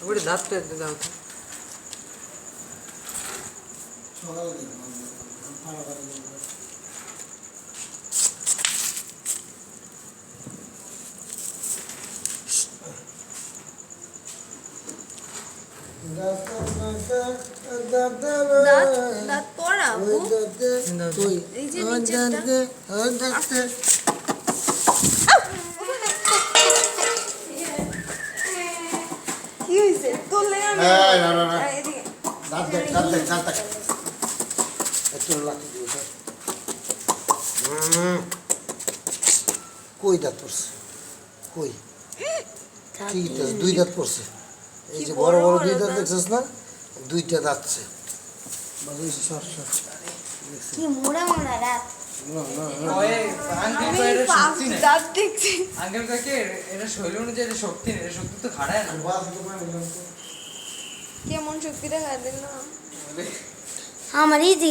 ওরে দাঁতটা দাও তো। দাঁত পড়াবো এই যে নিচেরটা কি হয়েছে তোর লেগে আমি এদিকে কই দাঁত পড়ছে কই কি দুই দাঁত পড়ছে এই যে বড় বড় দুই দাঁত দেখছিস না দুইটা দাঁতছে কি মোড়া মোড়া রাত দাঁত দেখছি আঙ্কেল কাকে এটা শৈল অনুযায়ী এটা শক্তি নেই, এটা শক্তি তো খাড়ায় না। কেমন শক্তিটা খাই দিল আমার এই